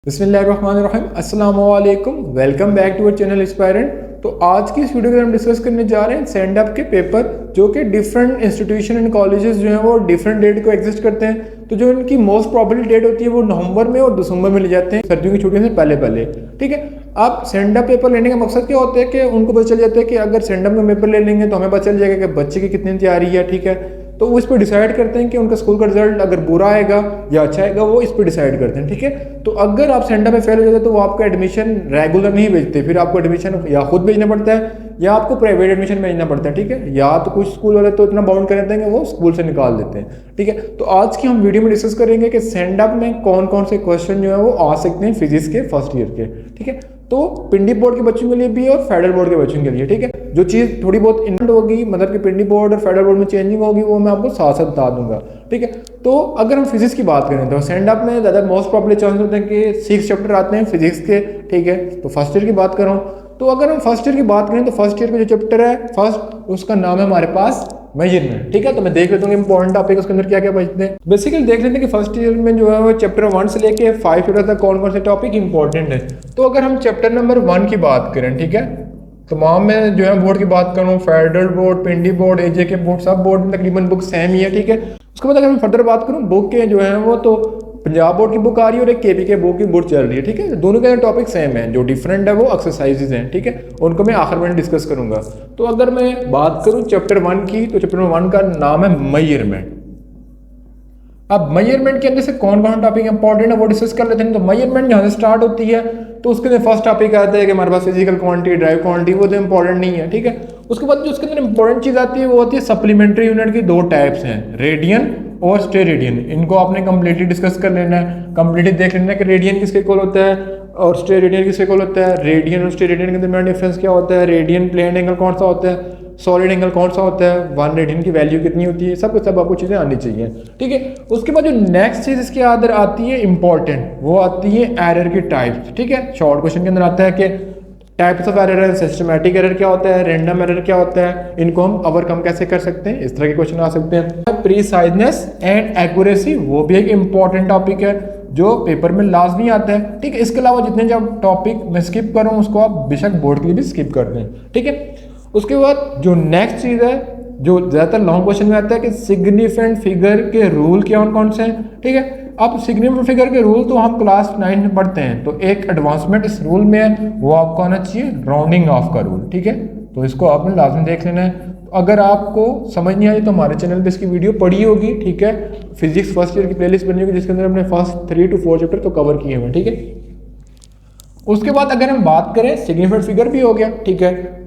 बिस्मिल्लाहिर्रहमानिर्रहीम अस्सलाम वालेकुम, welcome back to our channel Inspirant. तो आज की इस वीडियो में हम डिस्कस करने जा रहे हैं सेंड अप के पेपर जो कि डिफरेंट इंस्टीट्यूशन एंड कॉलेजेस जो हैं वो डिफरेंट डेट को एग्जिस्ट करते हैं। तो जो इनकी मोस्ट प्रॉबेबल डेट होती है वो नवंबर में और दिसंबर में ले जाते हैं, सर्दियों की छुट्टियों से पहले पहले। ठीक है, अब सेंड अप पेपर लेने का मकसद क्या होता है कि उनको पता चल जाता है कि अगर सेंड अप का पेपर ले लेंगे तो हमें पता चल जाएगा कि बच्चे की कितनी तैयारी है। ठीक है, तो वो इस पर डिसाइड करते हैं कि उनका स्कूल का रिजल्ट अगर बुरा आएगा या अच्छा आएगा, वो इस पर डिसाइड करते हैं। ठीक है, तो अगर आप सेंटर में फेल हो जाते हैं तो वो आपका एडमिशन रेगुलर नहीं भेजते, फिर आपको एडमिशन या खुद भेजना पड़ता है या आपको प्राइवेट एडमिशन भेजना पड़ता है। ठीक है, या तो कुछ स्कूल वाले तो इतना बाउंड कर देते हैं कि वो स्कूल से निकाल देते हैं। ठीक है, तो आज की हम वीडियो में डिस्कस करेंगे कि सेंड अप में कौन कौन से क्वेश्चन जो है वो आ सकते हैं फिजिक्स के फर्स्ट ईयर के। ठीक है, तो पिंडी बोर्ड के बच्चों के लिए भी और फेडरल बोर्ड के बच्चों के लिए। ठीक है, जो चीज़ थोड़ी बहुत इन्वेंट होगी, मतलब कि पिंडी बोर्ड और फेडरल बोर्ड में चेंजिंग होगी, वो मैं आपको साथ साथ बता दूंगा। ठीक है, तो अगर हम फिजिक्स की बात करें तो सेंड अप में ज़्यादा मोस्ट प्रॉब्लम चांस होते हैं कि 6 चैप्टर आते हैं फिजिक्स के। ठीक है, तो फर्स्ट ईयर की बात कर रहा हूँ। तो अगर हम फर्स्ट ईयर की बात करें तो फर्स्ट ईयर का जो चैप्टर है फर्स्ट, उसका नाम है हमारे पास मेजरमेंट। ठीक है, तो मैं देख लेता हूँ इंपॉर्टेंट टॉपिक उसके अंदर क्या क्या बचते हैं। बेसिकली देख लेते हैं कि फर्स्ट ईयर में जो है वो चैप्टर 1 से लेके 5 चैप्टर तक कौन कौन से टॉपिक इंपॉर्टेंट है। तो अगर हम चैप्टर नंबर 1 की बात करें, ठीक है, तमाम में जो है बोर्ड की बात करूँ, फेडरल बोर्ड, पिंडी बोर्ड, एजे के बोर्ड, सब बोर्ड में तकरीबन बुक सेम ही है। ठीक है, उसके बाद अगर मैं फर्दर बात करूँ बुक के जो है वो तो पंजाब बोर्ड की बुक आ रही है और एक केपी के बोर्ड की बुक चल रही है। ठीक है, दोनों के टॉपिक सेम है, जो डिफरेंट है वो एक्सरसाइजेज हैं। ठीक है, उनको मैं आखिर में डिस्कस करूंगा। तो अगर मैं बात करूं चैप्टर 1 की, तो चैप्टर 1 का नाम है मेजरमेंट। अब मेजरमेंट के अंदर से कौन कौन टॉपिक इंपॉर्टेंट है वो डिस्कस कर लेते हैं। तो मेजरमेंट जहाँ से स्टार्ट होती है तो उसके अंदर फर्स्ट टॉपिक आता है कि हमारे पास फिजिकल क्वांटिटी, ड्राइव क्वांटिटी, वो तो इंपॉर्टेंट नहीं है। ठीक है, उसके बाद जो उसके अंदर इंपॉर्टेंट चीज़ आती है वो होती है सप्लीमेंट्री यूनिट की 2 टाइप्स हैं, रेडियन और स्टेरेडियन। इनको आपने कंप्लीटली डिस्कस कर लेना है, कंप्लीटली देख लेना है कि रेडियन किसके इक्वल होता है और स्टेरेडियन किसके इक्वल होता है। रेडियन और स्टेरेडियन के दरमियान डिफरेंस क्या होता है, रेडियन प्लेन एंगल कौन सा होता है, सॉलिड एंगल कौन सा होता है, 1 रेडियन की वैल्यू कितनी होती है, सब आपको चीज़ें आनी चाहिए। ठीक है, उसके बाद जो नेक्स्ट चीज़ इसके अंदर आती है इंपॉर्टेंट, वो आती है एरर की टाइप्स। ठीक है, शॉर्ट क्वेश्चन के अंदर आता है कि टाइप्स ऑफ एरर है, सिस्टमैटिक एरर क्या होता है, रैंडम एरर क्या होता है, इनको हम ओवरकम कैसे कर सकते हैं, इस तरह के क्वेश्चन आ सकते हैं। प्रीसाइजनेस एंड एक्यूरेसी, वो भी एक इंपॉर्टेंट टॉपिक है जो पेपर में लाजमी आता है। ठीक है, इसके अलावा जितने जब टॉपिक मैं स्किप करूँ उसको आप बेशक बोर्ड के लिए भी स्किप कर दें। ठीक है, उसके बाद जो नेक्स्ट चीज़ है जो ज़्यादातर लॉन्ग क्वेश्चन में आता है कि सिग्निफिकेंट फिगर के रूल कौन कौन से हैं। ठीक है, अब सिग्निफिकेंट फिगर के रूल तो हम क्लास 9 में पढ़ते हैं, तो एक एडवांसमेंट इस रूल में है, वो आपको आना चाहिए राउंडिंग ऑफ का रूल। ठीक है, तो इसको आपने लाजमी देख लेना है। तो अगर आपको समझ नहीं आई तो हमारे चैनल पे इसकी वीडियो पड़ी होगी। ठीक है, फिजिक्स फर्स्ट ईयर की प्लेलिस्ट बनी होगी जिसके अंदर हमने फर्स्ट 3 to 4 चैप्टर तो कवर किए हुए। ठीक है, उसके बाद अगर हम बात करें सिग्निफिकेंट फिगर भी हो गया। ठीक है,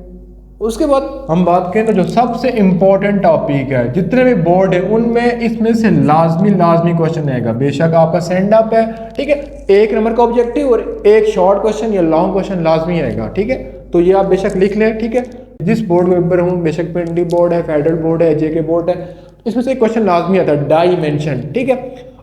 उसके बाद हम बात करें तो जो सबसे इंपॉर्टेंट टॉपिक है जितने भी बोर्ड है उनमें इसमें से लाजमी क्वेश्चन आएगा। बेशक आपका सेंड अप है, ठीक है, 1 नंबर का ऑब्जेक्टिव और एक शॉर्ट क्वेश्चन या लॉन्ग क्वेश्चन लाजमी आएगा। ठीक है, तो ये आप बेशक लिख लें। ठीक है, जिस बोर्ड के ऊपर हूँ, बेशक पिंडी बोर्ड है, फेडरल बोर्ड है, जेके बोर्ड है, इसमें से एक क्वेश्चन लाजमी आता है डायमेंशन। ठीक है,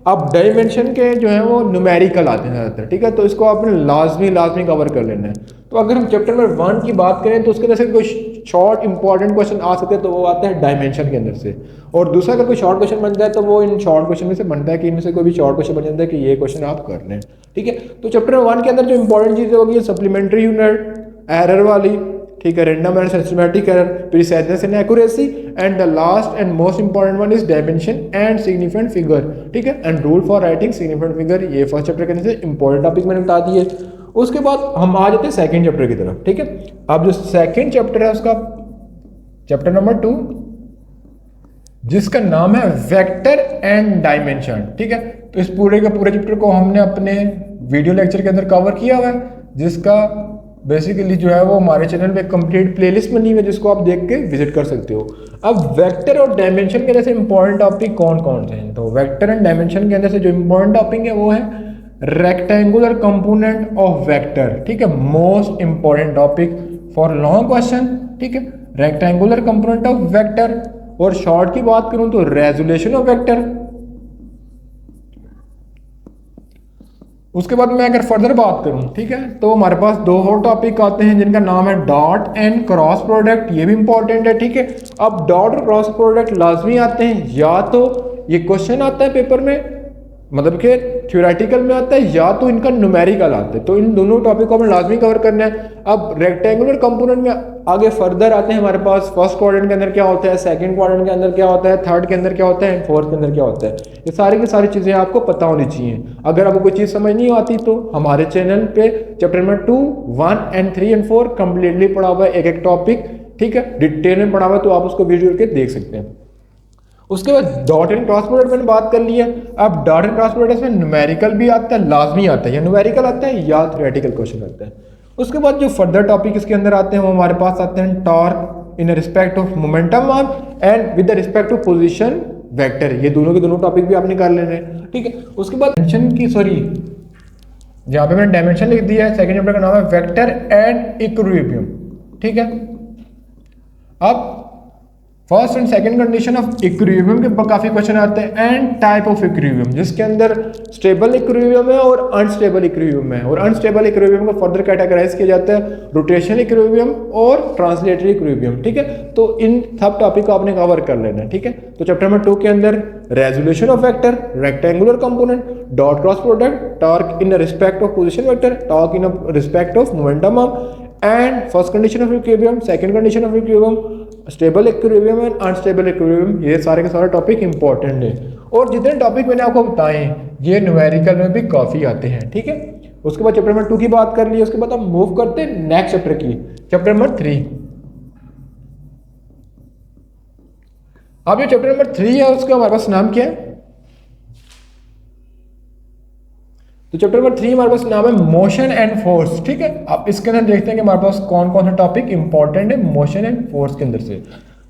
अब डायमेंशन के जो है वो न्यूमेरिकल आते हैं ज़्यादातर। ठीक है, तो इसको आपने लाजमी कवर कर लेना है। तो अगर हम चैप्टर नंबर 1 की बात करें तो उसके अंदर से कोई शॉर्ट इंपॉर्टेंट क्वेश्चन आ सकते हैं तो वो आता है डायमेंशन के अंदर से। और दूसरा अगर कोई शॉर्ट क्वेश्चन बनता है तो वो इन शॉर्ट क्वेश्चन में से बनता है कि इनमें से कोई भी शॉर्ट क्वेश्चन बन जाता है कि ये क्वेश्चन आप कर लें। ठीक है, तो चैप्टर 1 के अंदर जो इंपॉर्टेंट चीज़ें होगी सप्लीमेंट्री यूनिट, एरर वाली, ठीक है, random error, systematic error, preciseness and accuracy, and the last and most important one is dimension and significant figure. ठीक है, and rule for writing significant figure, ये फर्स्ट चैप्टर के अंदर से इंपॉर्टेंट टॉपिक मैंने बता दिए। उसके बाद हम आ जाते हैं सेकंड चैप्टर की तरफ। ठीक है, अब जो सेकंड चैप्टर है उसका चैप्टर नंबर 2 जिसका नाम है वेक्टर एंड डायमेंशन। ठीक है, तो इस पूरे के पूरे चैप्टर को हमने अपने वीडियो लेक्चर के अंदर कवर किया हुआ है, जिसका बेसिकली जो है वो हमारे चैनल पे कंप्लीट प्लेलिस्ट बनी हुई है जिसको आप देख के विजिट कर सकते हो। अब वेक्टर और डायमेंशन के अंदर से इंपॉर्टेंट टॉपिक कौन कौन से हैं, तो वेक्टर एंड डायमेंशन के अंदर से जो इंपॉर्टेंट टॉपिक है वो है रेक्टेंगुलर कंपोनेंट ऑफ वेक्टर। ठीक है, most important topic for long question. ठीक है, रेक्टेंगुलर कंपोनेंट ऑफ वेक्टर। और शॉर्ट की बात करूं तो रेजोल्यूशन ऑफ वेक्टर। उसके बाद मैं अगर फर्दर बात करूं, ठीक है, तो हमारे पास 2 और टॉपिक आते हैं जिनका नाम है डॉट एंड क्रॉस प्रोडक्ट, ये भी इंपॉर्टेंट है। ठीक है, अब डॉट और क्रॉस प्रोडक्ट लाजमी आते हैं, या तो ये क्वेश्चन आता है पेपर में मतलब कि थ्योरेटिकल में आता है या तो इनका न्यूमेरिकल आता है, तो इन दोनों टॉपिक को हमें लाजमी कवर करना है। अब रेक्टेंगुलर कंपोनेंट में आगे फर्दर आते हैं हमारे पास, फर्स्ट क्वाड्रेंट के अंदर क्या होता है, सेकंड क्वाड्रेंट के अंदर क्या होता है, थर्ड के अंदर क्या होता है, फोर्थ के अंदर क्या होता है। ये सारी की सारी चीज़ें आपको पता होनी चाहिए। अगर आपको कोई चीज़ समझ नहीं आती तो हमारे चैनल पे chapter number 2, 1 and 3 and 4 completely पढ़ा हुआ है, एक एक टॉपिक, ठीक है, डिटेल में पढ़ा हुआ है, तो आप उसको वीडियो करके देख सकते हैं। उसके बाद डॉट एंड क्रॉस प्रोडक्ट मैंने बात कर लिया। अब डॉट एंड क्रॉस प्रोडक्ट में न्यूमेरिकल भी आता है, लाजमी आता है, या न्यूमेरिकल आता है या थ्योरेटिकल क्वेश्चन आता है। उसके बाद जो फर्दर टॉपिक इसके अंदर आते हैं वो हमारे पास आते हैं torque in respect of momentum arm and with respect of position vector. ये दोनों के दोनों टॉपिक भी आपने कर लेने हैं, ठीक है। उसके बाद डायमेंशन की, सॉरी जहाँ पे मैंने डायमेंशन लिख दिया है, सेकंड चैप्टर का नाम है वेक्टर एंड इक्विलिब्रियम, ठीक है। अब first and second condition of equilibrium के ऊपर काफी क्वेश्चन आते हैं, एंड टाइप ऑफ इक्विलिब्रियम, जिसके अंदर स्टेबल इक्विलिब्रियम है और अनस्टेबल इक्विलिब्रियम है। और अनस्टेबल इक्विलिब्रियम को फर्दर कैटेगराइज किया जाता है रोटेशनल इक्विलिब्रियम और ट्रांसलेटरी इक्विलिब्रियम, ठीक है। तो इन सब टॉपिक को आपने कवर कर लेना है, ठीक है। तो चैप्टर नंबर 2 के अंदर resolution of vector, rectangular component, dot cross product, torque in respect of position vector, torque in respect of momentum arm, and first condition of equilibrium, second condition of equilibrium, stable equilibrium and unstable equilibrium, ये सारे के सारे topic important है। और जितने topic मैंने आपको बताए ये न्यूमेरिकल में भी काफ़ी आते हैं, ठीक है। उसके बाद चैप्टर नंबर 2 की बात कर ली, उसके बाद हम मूव करते हैं नेक्स्ट चैप्टर की, चैप्टर नंबर 3। अब जो चैप्टर नंबर 3 है उसका हमारे पास नाम क्या है, तो चैप्टर नंबर 3 हमारे पास नाम है मोशन एंड फोर्स, ठीक है। अब इसके अंदर देखते हैं कि हमारे पास कौन कौन सा टॉपिक इंपॉर्टेंट है मोशन एंड फोर्स के अंदर से।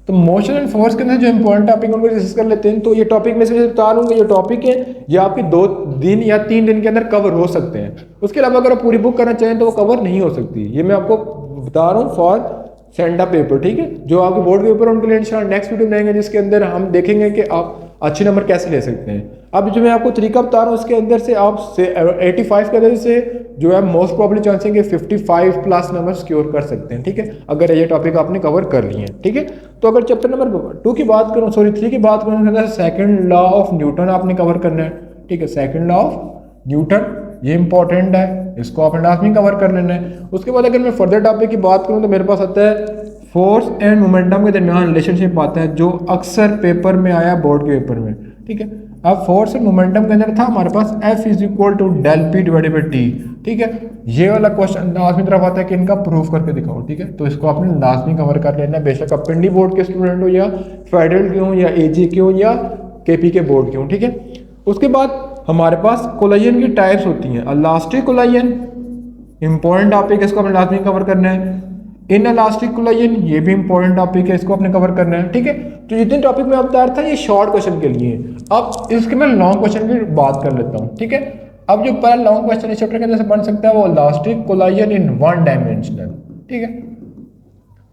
तो मोशन एंड फोर्स के अंदर जो इंपॉर्टेंट टॉपिक उनको डिस्कस कर लेते हैं। तो ये टॉपिक में से बता दूंगा, ये टॉपिक है ये आपके 2 दिन या 3 दिन के अंदर कवर हो सकते हैं। उसके अलावा अगर आप पूरी बुक करना चाहें तो वो कवर नहीं हो सकती। ये मैं आपको बता रहा हूँ फॉर सेंड अप पेपर, ठीक है। जो आपके बोर्ड के पेपर उनके लिए इंशाल्लाह नेक्स्ट वीडियो बनाएंगे, जिसके अंदर हम देखेंगे कि आप अच्छे नंबर कैसे ले सकते हैं। अब जो मैं आपको तरीका बता रहा हूँ उसके अंदर से आप 85 के अंदर से जो है मोस्ट प्रॉब्ली चांस है कि 55 प्लस नंबर सिक्योर कर सकते हैं, ठीक है, अगर ये टॉपिक आपने कवर कर लिए हैं, ठीक है। तो अगर चैप्टर नंबर 2 की बात करूँ, सॉरी 3 की बात करूँ, सेकंड लॉ ऑफ न्यूटन आपने कवर करना है, ठीक है। सेकंड लॉ ऑफ न्यूटन ये इंपॉर्टेंट है, इसको आपने लाजमी कवर कर लेना है। उसके बाद अगर मैं फर्दर टॉपिक की बात करूँ तो मेरे पास आता है फोर्स एंड मोमेंटम के दरमियान रिलेशनशिप आता है, जो अक्सर पेपर में आया बोर्ड के पेपर में, ठीक है। अब फोर्स एंड मोमेंटम के अंदर था हमारे पास F is equal to del P divided by T, ठीक है। ये वाला क्वेश्चन लाजमी तरफ आता है कि इनका प्रूफ करके दिखाओ, ठीक है। तो इसको आपने लाजमी कवर कर लेना है, बेशक आप पिंडी बोर्ड के स्टूडेंट हो या फेडरल के हो या AG के हो या KP के बोर्ड के हो, ठीक है। उसके बाद हमारे पास कोलाजन की टाइप्स होती हैं, इलास्टिक कोलाजन इंपॉर्टेंट टॉपिक है, इसको आपने लाजमी कवर करना है। इन इलास्टिक कोलाजन ये भी इंपॉर्टेंट टॉपिक है, इसको आपने कवर करना है, ठीक है। तो जितने टॉपिक मैं बता रहा था ये शॉर्ट क्वेश्चन के लिए। अब इसके मैं लॉन्ग क्वेश्चन की बात कर लेता हूँ, ठीक है। अब जो पहला लॉन्ग क्वेश्चन इस चैप्टर के अंदर से बन सकता है वो इलास्टिक कोलाजन इन 1 डायमेंशनल, ठीक है।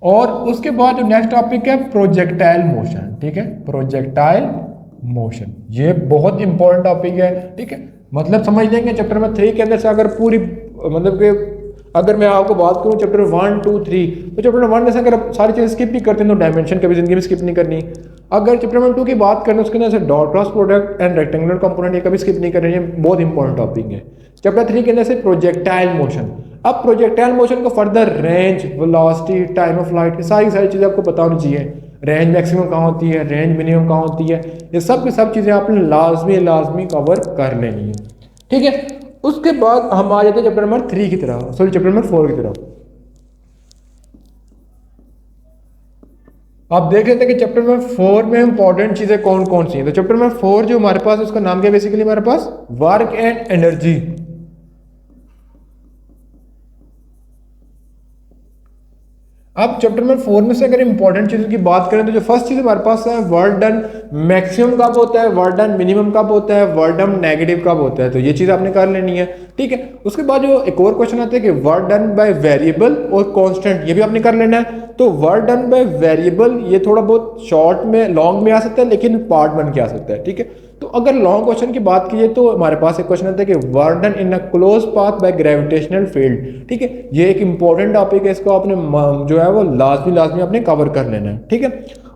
और उसके बाद जो नेक्स्ट टॉपिक है प्रोजेक्टाइल मोशन, ठीक है, प्रोजेक्टाइल मोशन ये बहुत इंपॉर्टेंट टॉपिक है, ठीक है। मतलब समझ लेंगे चैप्टर नंबर 3 के अंदर से अगर पूरी मतलब कि अगर मैं आपको बात करूं चैप्टर 1, 2, 3, तो चैप्टर 1 में से अगर आप सारी चीज़ें स्किप भी करते हैं तो डायमेंशन कभी जिंदगी में स्किप नहीं करनी। अगर चैप्टर नंबर 2 की बात करें उसके अंदर से dot cross product and rectangular component ये कभी स्किप नहीं करनी है, बहुत इंपॉर्टेंट टॉपिक है। चैप्टर 3 के अंदर से प्रोजेक्टाइल मोशन। अब प्रोजेक्टाइल मोशन को further range, velocity, time of flight, सारी चीज़ें आपको पता होनी चाहिए। रेंज मैक्सिमम कहाँ होती है, रेंज मिनिमम कहाँ होती है, ये सब की सब चीज़ें आपने लाजमी कवर कर लेनी है, ठीक है। उसके बाद हम आ जाते हैं चैप्टर नंबर 3 की तरफ, सॉरी चैप्टर नंबर 4 की तरफ। आप देख लेते हैं कि चैप्टर नंबर 4 में इंपॉर्टेंट चीजें कौन कौन सी हैं। तो चैप्टर नंबर 4 जो हमारे पास उसका नाम क्या है बेसिकली हमारे पास वर्क एंड एनर्जी। अब चैप्टर नंबर 4 में से अगर इंपॉर्टेंट चीज़ों की बात करें तो जो फर्स्ट चीज़ हमारे पास है वर्क डन मैक्सिमम कब होता है, वर्क डन मिनिमम कब होता है, वर्क डन नेगेटिव कब होता है, तो ये चीज़ आपने कर लेनी है, ठीक है। उसके बाद जो एक और क्वेश्चन आता है कि वर्क डन बाय वेरिएबल और कांस्टेंट, ये भी आपने कर लेना है। तो वर्क डन बाय वेरिएबल ये थोड़ा बहुत शॉर्ट में लॉन्ग में आ सकता है लेकिन पार्ट बन के आ सकता है, ठीक है। तो अगर लॉन्ग क्वेश्चन की बात कीजिए तो हमारे पास एक क्वेश्चन आता है कि work done in a close path by gravitational field, ठीक है। ये एक इंपॉर्टेंट टॉपिक है, इसको आपने जो है वो लाजमी आपने कवर कर लेना है, ठीक है।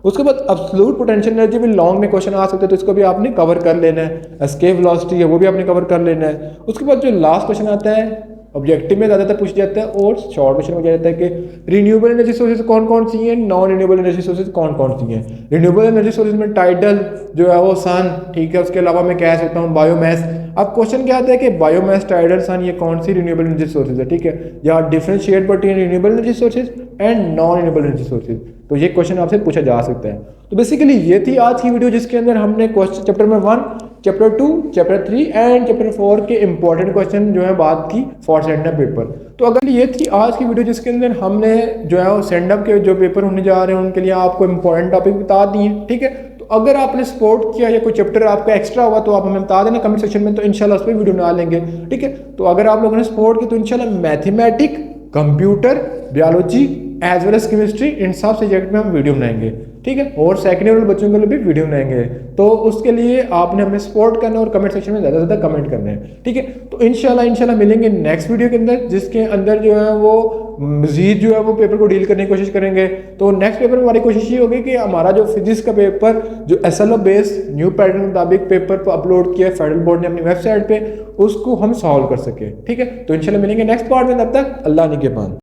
उसके बाद एब्सोल्यूट पोटेंशियल एनर्जी भी लॉन्ग में क्वेश्चन आ सकते हैं, तो इसको भी आपने कवर कर लेना है। एस्केप वेलोसिटी है वो भी आपने कवर कर लेना है। उसके बाद जो लास्ट क्वेश्चन आता है ऑब्जेक्टिव में ज़्यादातर पूछ जाता है और शॉर्ट क्वेश्चन में जाता है कि रिन्यूएबल एनर्जी सोर्सेज कौन कौन सी हैं, नॉन रिन्यूएबल एनर्जी सोर्सेज कौन कौन सी हैं। रिन्यूएबल एनर्जी सोर्सेज में टाइडल जो है वो सन, ठीक है, उसके अलावा मैं कह सकता हूँ बायोमास। अब क्वेश्चन क्या आता है कि बायोमास, टाइडल, सन ये कौन सी रिन्यूएबल एनर्जी सोर्सेज है, ठीक है, या differentiate between renewable energy sources and non renewable energy sources, तो ये क्वेश्चन आपसे पूछा जा सकता है। तो बेसिकली ये थी आज की वीडियो जिसके अंदर हमने क्वेश्चन चैप्टर में 1, चैप्टर 2, चैप्टर 3 एंड चैप्टर 4 के इंपॉर्टेंट क्वेश्चन जो है बात की फॉर सेंड अप पेपर। तो अगर ये थी आज की वीडियो जिसके अंदर हमने जो है वो सेंड अप के जो पेपर होने जा रहे हैं उनके लिए आपको इंपॉर्टेंट टॉपिक बता दिए, ठीक है। तो अगर आपने सपोर्ट किया या कोई चैप्टर आपका एक्स्ट्रा हुआ तो आप हमें बता देना कमेंट सेक्शन में, तो इंशाल्लाह उस पर वीडियो बना लेंगे, ठीक है। तो अगर आप लोगों ने सपोर्ट की तो इंशाल्लाह mathematic, computer, biology as well as chemistry इन सब सब्जेक्ट में हम वीडियो बनाएंगे, ठीक है, और सेकेंड ईयर बच्चों के लिए भी वीडियो बनाएंगे। तो उसके लिए आपने हमें सपोर्ट करना और कमेंट सेक्शन में ज़्यादा से ज़्यादा कमेंट करना है, ठीक है। तो इंशाल्लाह मिलेंगे नेक्स्ट वीडियो के अंदर जिसके अंदर जो है वो मजीद जो है वो पेपर को डील करने की कोशिश करेंगे। तो नेक्स्ट पेपर में हमारी कोशिश ये होगी कि हमारा जो फिजिक्स का पेपर जो SLO बेस्ड न्यू पैटर्न के मुताबिक पेपर पर अपलोड किया फेडरल बोर्ड ने अपनी वेबसाइट पे, उसको हम सॉल्व कर सके, ठीक है। तो इंशाल्लाह मिलेंगे नेक्स्ट पार्ट में, तब तक अल्लाह निगहबान।